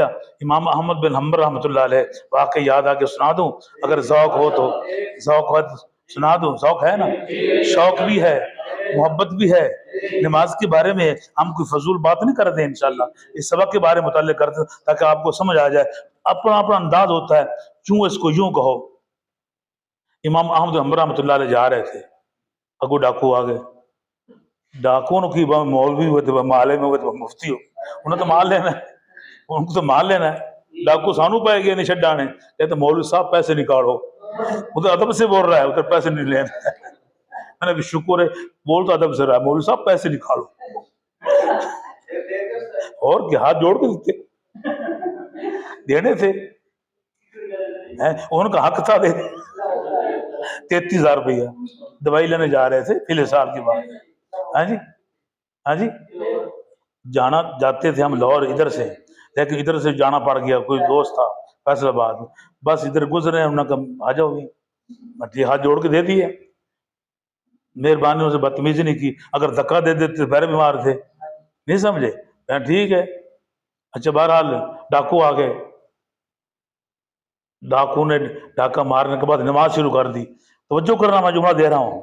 امام احمد بن حنبل رحمۃ اللہ علیہ واقعہ یاد آ کے سنا دوں؟ اگر ذوق ہو تو ذوق ہو تو سنا دوں؟ ذوق ہے نا، شوق بھی ہے، محبت بھی ہے نماز کے بارے میں. ہم کوئی فضول بات نہیں کرتے انشاءاللہ، اس سبق کے بارے میں متعلق کرتے تاکہ آپ کو سمجھ آ جائے. اپنا اپنا انداز ہوتا ہے، کیوں اس کو یوں کہو. امام احمد بن حنبل رحمۃ اللہ علیہ جا رہے تھے، اگو ڈاکو آ گئے. ڈاکوؤں کی مولوی ہوئے تھے، محلے میں ہوئے تھے، مفتی ہو، انہیں تو مال لینا ہے، ان کو تو مال لینا ہے. ڈاکو سانو پائے گئے نہیں چڈانے، کہتے مولوی صاحب پیسے نکالو. ادھر ادب سے بول رہا ہے، ادھر پیسے نہیں لینا. میں نے شکر ہے بول تو ادب سے رہا ہے، مولوی صاحب پیسے نکالو. اور کیا، ہاتھ جوڑ کے دینے تھے، ان کا حق تھا دے. 33,000 روپیہ دوائی لینے جا رہے تھے پچھلے سال کے بعد. ہاں جی، ہاں جی، جاتے تھے ہم لاہور ادھر سے، لیکن ادھر سے جانا پڑ گیا، کوئی دوست تھا فیصل آباد، بس ادھر گزرے، انہوں نے کہا آ جاؤ. جی ہاتھ جوڑ کے دے دیے، مہربانی سے بدتمیزی نہیں کی. اگر دھکا دے دیتے پیر بیمار تھے، نہیں سمجھے. ٹھیک ہے. اچھا بہرحال ڈاکو آ گئے. ڈاکو نے ڈاکہ مارنے کے بعد نماز شروع کر دی. توجہ کرنا، میں جملہ دے رہا ہوں،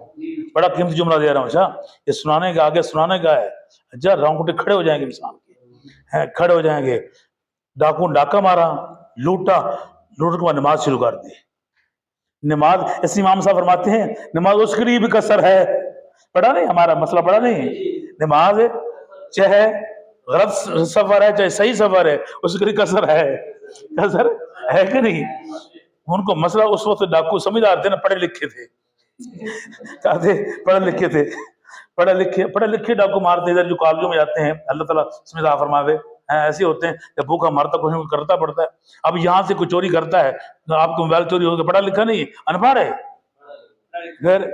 بڑا قیمتی جملہ دے رہا ہوں. اچھا یہ سنانے کا، آگے سنانے کا ہے. اچھا رونگٹے کھڑے ہو جائیں گے انسان کے، کھڑے ہو جائیں گے. ڈاکو نے ڈاکہ مارا، لوٹا، لوٹنے کے بعد نماز شروع کر دی. نماز، اس امام صاحب فرماتے ہیں نماز اس کے لیے بھی کسر ہے. پڑھا نہیں، ہمارا مسئلہ پڑھا نہیں. نماز چاہے غلط سفر ہے چاہے صحیح سفر ہے، اس کے لیے کسر ہے. کسر ہے کہ نہیں؟ ان کو مسئلہ اس وقت ڈاکو سمجھدار تھے نا، پڑھے لکھے تھے. کہا تھے پڑھے لکھے تھے، پڑھے لکھے ڈاکو مارتے ادھر جو کالجوں میں جاتے ہیں. اللہ تعالیٰ سمجھا فرماوے. ایسے ہوتے ہیں کہ بھوکا مارتا کچھ کرتا پڑتا ہے. اب یہاں سے کوئی چوری کرتا ہے، آپ کو موبائل چوری ہو گیا، پڑھا لکھا نہیں، ان پڑھ ہے، گھر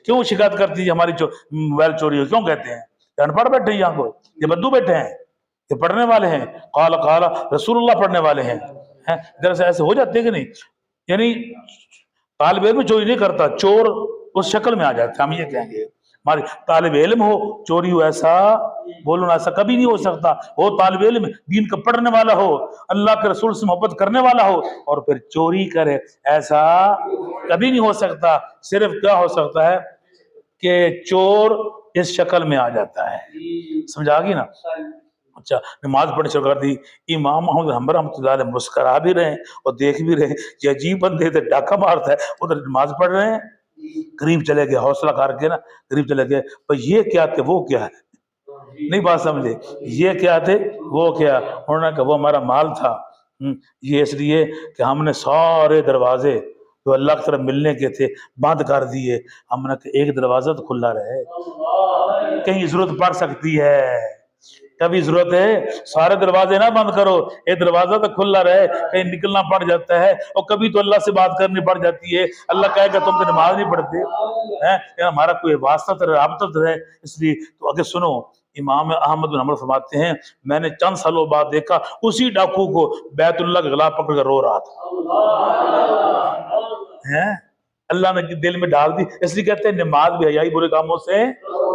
کیوں شکایت کرتی ہے ہماری موبائل چوری ہو؟ کیوں کہتے ہیں کہ ان پڑھ بیٹھے یہاں کو، یہ بدو بیٹھے ہیں، یہ پڑھنے والے ہیں. قال قال رسول اللہ پڑھنے والے ہیں. دراصل ایسے ہو جاتے کہ نہیں؟ یعنی طالب علم چوری نہیں کرتا، چور اس شکل میں آ جاتا ہے. ہم یہ کہیں گے ہماری طالب علم ہو چوری ہو، ایسا بولنا ایسا کبھی نہیں ہو سکتا. وہ طالب علم دین کا پڑھنے والا ہو، اللہ کے رسول سے محبت کرنے والا ہو، اور پھر چوری کرے، ایسا کبھی نہیں ہو سکتا. صرف کیا ہو سکتا ہے کہ چور اس شکل میں آ جاتا ہے. سمجھا گی نا؟ اچھا نماز پڑھنے شروع کر دی. امام احمد بن حنبل رحمۃ اللہ علیہ مسکرا بھی رہے ہیں اور دیکھ بھی رہے ہیں، یہ عجیب بندے تھے، ڈاکہ مارتا ہے، ادھر نماز پڑھ رہے ہیں. قریب چلے گئے، حوصلہ کر کے نا قریب چلے گئے. یہ کیا تھے وہ کیا ہے، نہیں بات سمجھے، یہ کیا تھے وہ کیا. انہوں نے کہا وہ ہمارا مال تھا، یہ اس لیے کہ ہم نے سارے دروازے جو اللہ کی طرف ملنے کے تھے بند کر دیے. ہم نے کہا ایک دروازہ تو کھلا رہے، کہیں ضرورت پڑ سکتی ہے، کبھی ضرورت ہے، سارے دروازے نہ بند کرو، ایک دروازہ تو کھلا رہے، کہیں نکلنا پڑ جاتا ہے. اور کبھی تو اللہ سے بات کرنی پڑ جاتی ہے، اللہ کہے گا تم تو نماز نہیں پڑھتے، ہمارا کوئی واسطہ تو رابطہ تو ہے. اس لیے تو آگے سنو، امام احمد بن حنبل فرماتے ہیں میں نے چند سالوں بعد دیکھا اسی ڈاکو کو بیت اللہ کا غلاف پکڑ کر رو رہا تھا. اللہ نے دل میں ڈال دی. اس لیے کہتے ہیں نماز بھی حیائی برے کاموں سے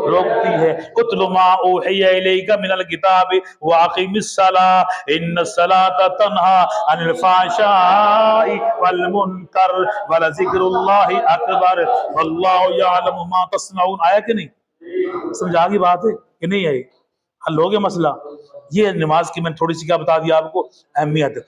روکتی ہے. اتل ما اوحی الیک من الکتاب واقم الصلاۃ ان الصلاۃ تنہی عن الفحشاء والمنکر ولذکر اللہ اکبر واللہ یعلم ما تصنعون. آیا کہ نہیں؟ سمجھا گی بات ہے کہ نہیں آئی؟ حل ہو گیا مسئلہ. یہ نماز کی میں نے تھوڑی سی کیا بتا دیا آپ کو اہمیت.